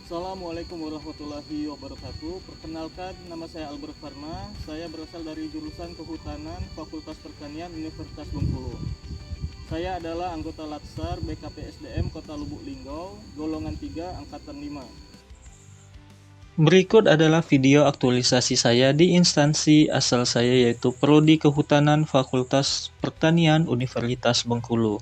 Assalamualaikum warahmatullahi wabarakatuh. Perkenalkan, nama saya Albert Farma. Saya berasal dari jurusan Kehutanan Fakultas Pertanian Universitas Bengkulu. Saya adalah anggota Latsar BKPSDM Kota Lubuk Linggau, golongan 3, angkatan 5. Berikut adalah video aktualisasi saya di instansi asal saya, yaitu Prodi Kehutanan Fakultas Pertanian Universitas Bengkulu.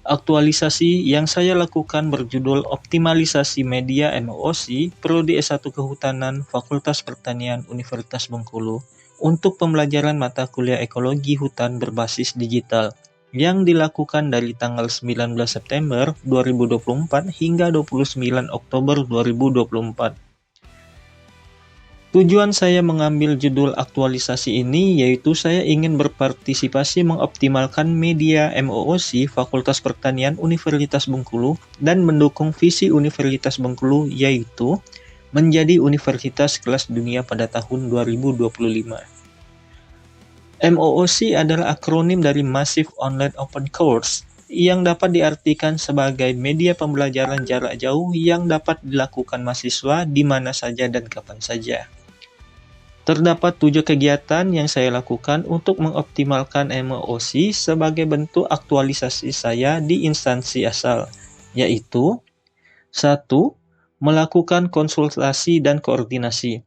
Aktualisasi yang saya lakukan berjudul Optimalisasi Media MOOC Prodi S1 Kehutanan Fakultas Pertanian Universitas Bengkulu untuk pembelajaran mata kuliah ekologi hutan berbasis digital yang dilakukan dari tanggal 19 September 2024 hingga 29 Oktober 2024. Tujuan saya mengambil judul aktualisasi ini yaitu saya ingin berpartisipasi mengoptimalkan media MOOC Fakultas Pertanian Universitas Bengkulu dan mendukung visi Universitas Bengkulu, yaitu menjadi universitas kelas dunia pada tahun 2025. MOOC adalah akronim dari Massive Online Open Course yang dapat diartikan sebagai media pembelajaran jarak jauh yang dapat dilakukan mahasiswa di mana saja dan kapan saja. Terdapat 7 kegiatan yang saya lakukan untuk mengoptimalkan MOOC sebagai bentuk aktualisasi saya di instansi asal, yaitu 1. Melakukan konsultasi dan koordinasi.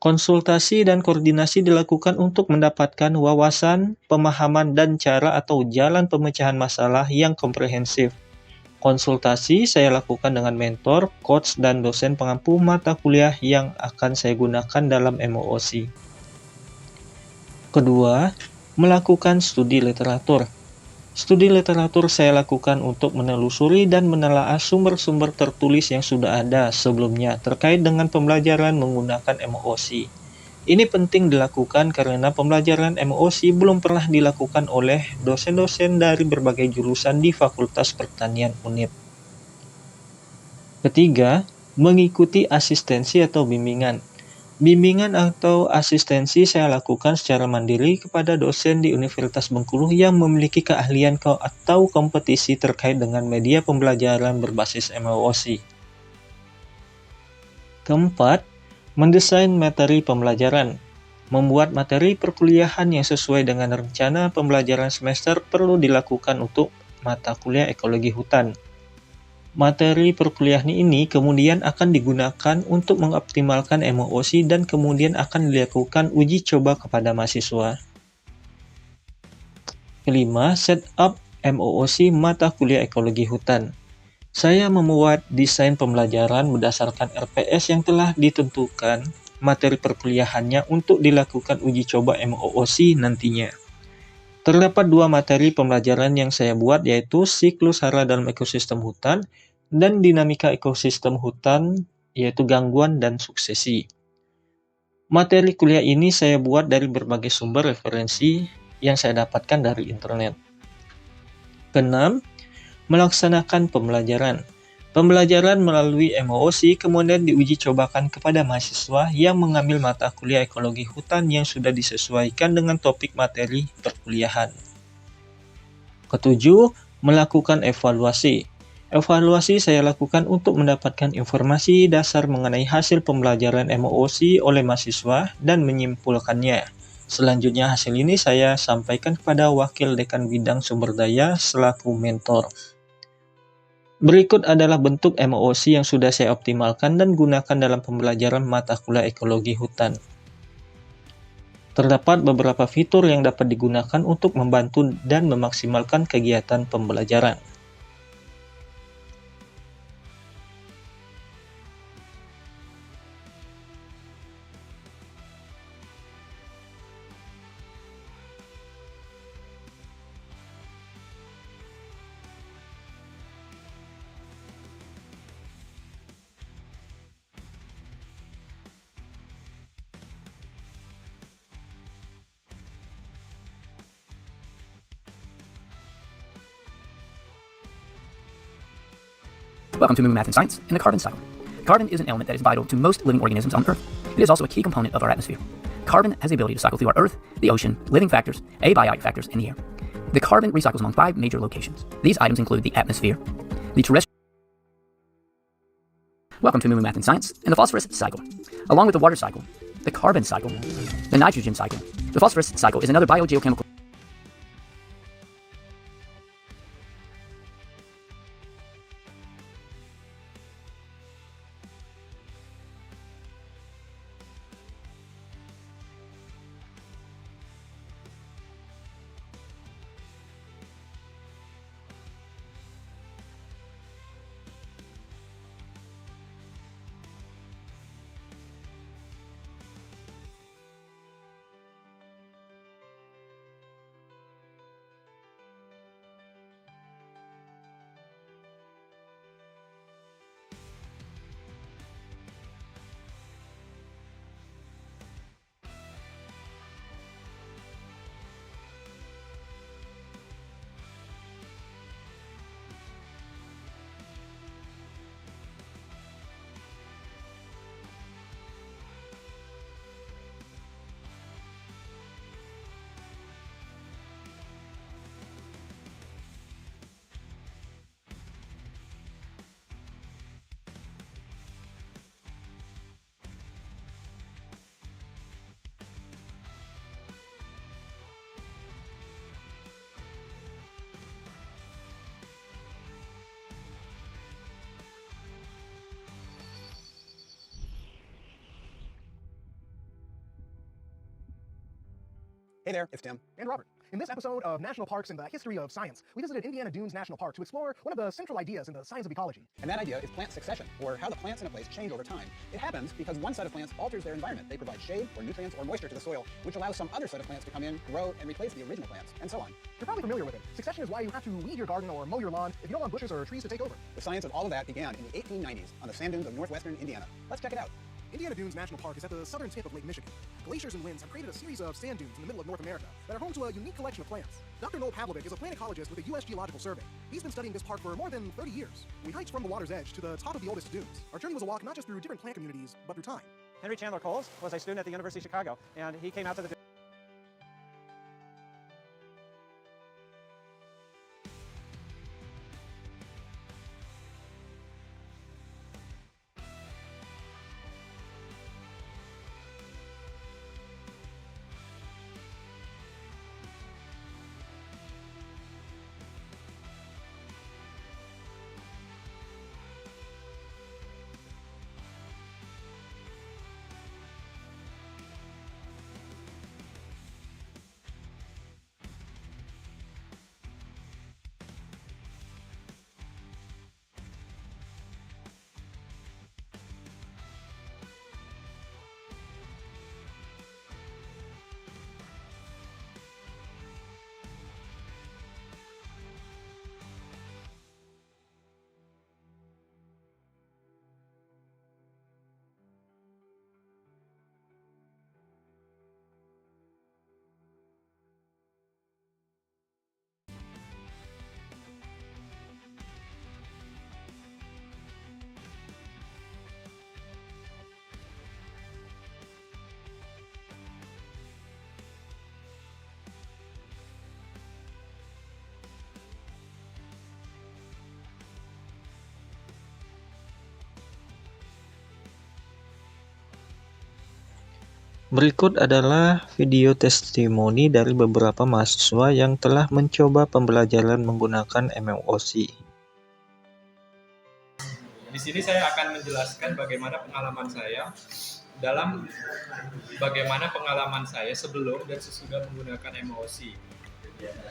Konsultasi dan koordinasi dilakukan untuk mendapatkan wawasan, pemahaman, dan cara atau jalan pemecahan masalah yang komprehensif. Konsultasi saya lakukan dengan mentor, coach, dan dosen pengampu mata kuliah yang akan saya gunakan dalam MOOC. Kedua, melakukan studi literatur. Studi literatur saya lakukan untuk menelusuri dan menelaah sumber-sumber tertulis yang sudah ada sebelumnya terkait dengan pembelajaran menggunakan MOOC. Ini penting dilakukan karena pembelajaran MOOC belum pernah dilakukan oleh dosen-dosen dari berbagai jurusan di Fakultas Pertanian UNIF. Ketiga, mengikuti asistensi atau bimbingan. Bimbingan atau asistensi saya lakukan secara mandiri kepada dosen di Universitas Bengkulu yang memiliki keahlian atau kompetisi terkait dengan media pembelajaran berbasis MOOC. Keempat, mendesain materi pembelajaran. Membuat materi perkuliahan yang sesuai dengan rencana pembelajaran semester perlu dilakukan untuk mata kuliah ekologi hutan. Materi perkuliahan ini kemudian akan digunakan untuk mengoptimalkan MOOC dan kemudian akan dilakukan uji coba kepada mahasiswa. Kelima, setup MOOC mata kuliah ekologi hutan. Saya membuat desain pembelajaran berdasarkan RPS yang telah ditentukan materi perkuliahannya untuk dilakukan uji coba MOOC nantinya. Terdapat 2 materi pembelajaran yang saya buat, yaitu siklus hara dalam ekosistem hutan dan dinamika ekosistem hutan, yaitu gangguan dan suksesi. Materi kuliah ini saya buat dari berbagai sumber referensi yang saya dapatkan dari internet. Keenam, melaksanakan pembelajaran. Pembelajaran melalui MOOC kemudian diuji cobakan kepada mahasiswa yang mengambil mata kuliah ekologi hutan yang sudah disesuaikan dengan topik materi perkuliahan. Ketujuh, melakukan evaluasi. Evaluasi saya lakukan untuk mendapatkan informasi dasar mengenai hasil pembelajaran MOOC oleh mahasiswa dan menyimpulkannya. Selanjutnya hasil ini saya sampaikan kepada Wakil Dekan Bidang Sumber Daya selaku mentor. Berikut adalah bentuk MOOC yang sudah saya optimalkan dan gunakan dalam pembelajaran mata kuliah ekologi hutan. Terdapat beberapa fitur yang dapat digunakan untuk membantu dan memaksimalkan kegiatan pembelajaran. Welcome to Moo Math and Science in the carbon cycle. Carbon is an element that is vital to most living organisms on Earth. It is also a key component of our atmosphere. Carbon has the ability to cycle through our Earth, the ocean, living factors, abiotic factors, and the air. The carbon recycles among 5 major locations. These items include the atmosphere, the terrestrial Welcome to Moo Math and Science and the phosphorus cycle. Along with the water cycle, the carbon cycle, the nitrogen cycle, the phosphorus cycle is another biogeochemical. Hey there, it's Tim. And Robert. In this episode of National Parks and the History of Science, we visited Indiana Dunes National Park to explore one of the central ideas in the science of ecology. And that idea is plant succession, or how the plants in a place change over time. It happens because one set of plants alters their environment. They provide shade or nutrients or moisture to the soil, which allows some other set of plants to come in, grow, and replace the original plants, and so on. You're probably familiar with it. Succession is why you have to weed your garden or mow your lawn if you don't want bushes or trees to take over. The science of all of that began in the 1890s on the sand dunes of northwestern Indiana. Let's check it out. Indiana Dunes National Park is at the southern tip of Lake Michigan. Glaciers and winds have created a series of sand dunes in the middle of North America that are home to a unique collection of plants. Dr. Noel Pavlovic is a plant ecologist with the U.S. Geological Survey. He's been studying this park for more than 30 years. We hiked from the water's edge to the top of the oldest dunes. Our journey was a walk not just through different plant communities, but through time. Henry Chandler Coles was a student at the University of Chicago, and he came out to the Berikut adalah video testimoni dari beberapa mahasiswa yang telah mencoba pembelajaran menggunakan MMOC. Di sini saya akan menjelaskan bagaimana pengalaman saya sebelum dan sesudah menggunakan MMOC.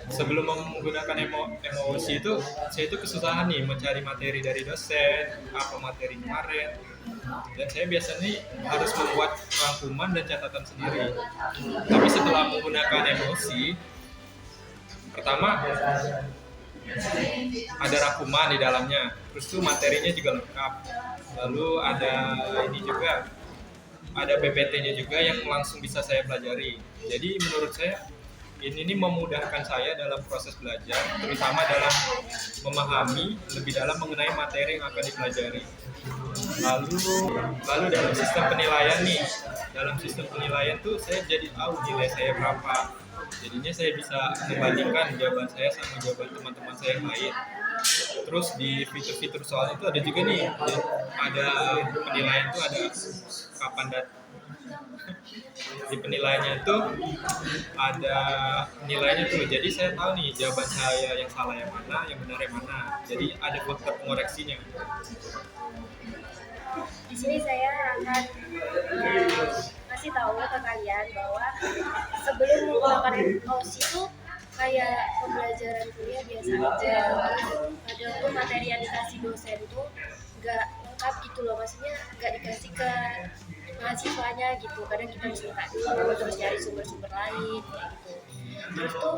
Sebelum menggunakan MMOC itu, saya itu kesusahan nih mencari materi dari dosen, apa materi kemarin. Dan saya biasanya harus membuat rangkuman dan catatan sendiri. Tapi setelah menggunakan MMOC, pertama ada rangkuman di dalamnya, terus tuh materinya juga lengkap. Lalu ada PPT-nya juga yang langsung bisa saya pelajari. Jadi menurut saya ini memudahkan saya dalam proses belajar, terutama dalam memahami lebih dalam mengenai materi yang akan dipelajari. Lalu dalam sistem penilaian tuh saya jadi tahu nilai saya berapa. Jadinya saya bisa membandingkan jawaban saya sama jawaban teman-teman saya yang lain. Terus di fitur-fitur soal itu ada juga nih, ada penilaian tuh, ada kapan dan di penilaiannya itu ada nilainya tuh. Jadi saya tahu nih jawaban saya yang salah yang mana, yang benar yang mana. Jadi ada faktor pengoreksinya. Di sini saya akan kasih tahu ke kalian bahwa sebelum menggunakan MOS itu kayak pembelajaran kuliah biasa aja. Kadang tuh materi yang dikasih dosen tuh nggak lengkap gitu loh, maksudnya nggak dikasih ke mahasiswanya gitu. Kadang kita harus minta dulu, terus cari sumber-sumber lain kayak gitu. Terus tuh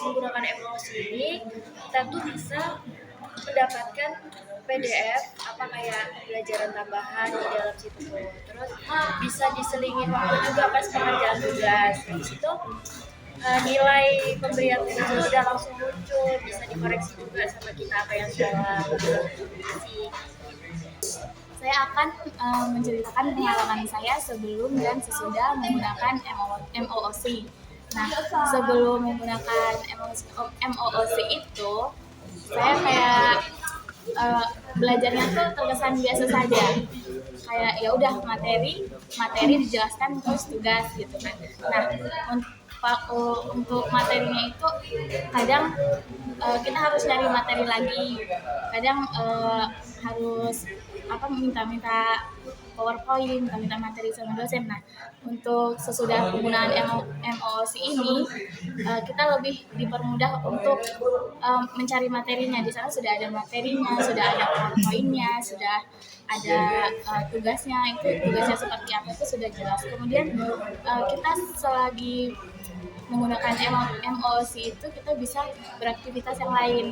menggunakan MOS ini kita tuh bisa mendapatkan PDF apa kayak pelajaran tambahan di dalam situ tuh. Terus bisa diselingin waktu juga pas pengerjaan tugas. Di situ nilai pemberian itu udah langsung muncul, bisa dikoreksi juga sama kita apa yang salah. Saya akan menceritakan pengalaman saya sebelum dan sesudah menggunakan MOOC. Nah, sebelum menggunakan MOOC itu, saya kayak belajarnya tuh terkesan biasa saja. Kayak ya udah materi dijelaskan terus tugas gitu kan. Nah, untuk materinya itu kadang kita harus nyari materi lagi. Kadang harus minta PowerPoint, minta materi sama dosen. Nah, untuk sesudah penggunaan MOOC ini kita lebih dipermudah untuk mencari materinya. Di sana sudah ada materinya, sudah ada PowerPoint-nya, sudah ada tugasnya. Itu tugasnya seperti apa itu sudah jelas. Kemudian kita selagi menggunakan MOOC itu kita bisa beraktivitas yang lain.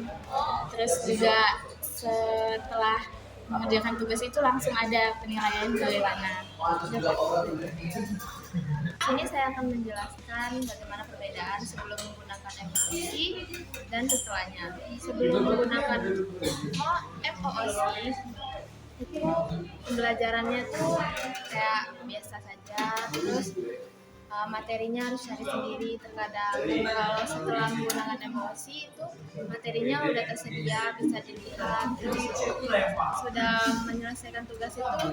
Terus juga setelah mengerjakan tugas itu langsung ada penilaian bagaimana. Sini saya akan menjelaskan bagaimana perbedaan sebelum menggunakan MOOC dan setelahnya. Sebelum menggunakan MOOC itu pembelajarannya tuh kayak biasa saja, terus materinya harus cari sendiri. Terkadang kalau setelah menggunakan MOOC itu materinya udah tersedia, bisa dilihat, terus sudah menyelesaikan tugas itu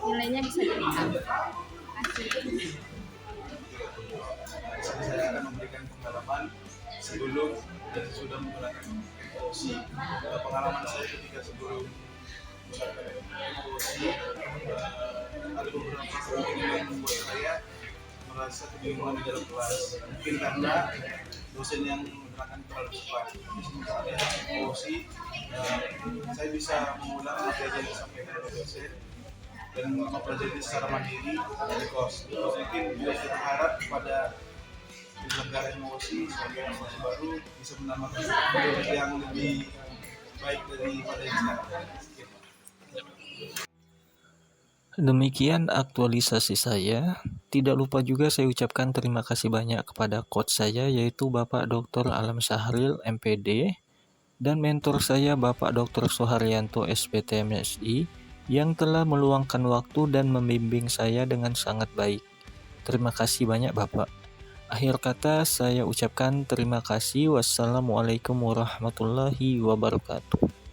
nilainya bisa dilihat. Saya akan memberikan pengalaman sebelum dan sudah menggunakan MOOC. Pengalaman saya ketika sebelum menggunakan MOOC, ada beberapa hal yang membuat saya merasa kebingungan di dalam kelas. Mungkin karena dosen yang menerangkan terlalu cepat. Misalnya MOOC, saya bisa mengulang materi yang disampaikan oleh dosen dan mempelajari secara mandiri dari kos. Mungkin juga saya berharap kepada penyelenggara MOOC sebagai mahasiswa baru bisa menambahkan yang lebih baik daripada yang sekarang. Demikian aktualisasi saya. Tidak lupa juga saya ucapkan terima kasih banyak kepada coach saya, yaitu Bapak Dr. Alam Sahril, MPD, dan mentor saya Bapak Dr. Soharyanto, SPT MSI, yang telah meluangkan waktu dan membimbing saya dengan sangat baik. Terima kasih banyak Bapak. Akhir kata saya ucapkan terima kasih. Wassalamualaikum warahmatullahi wabarakatuh.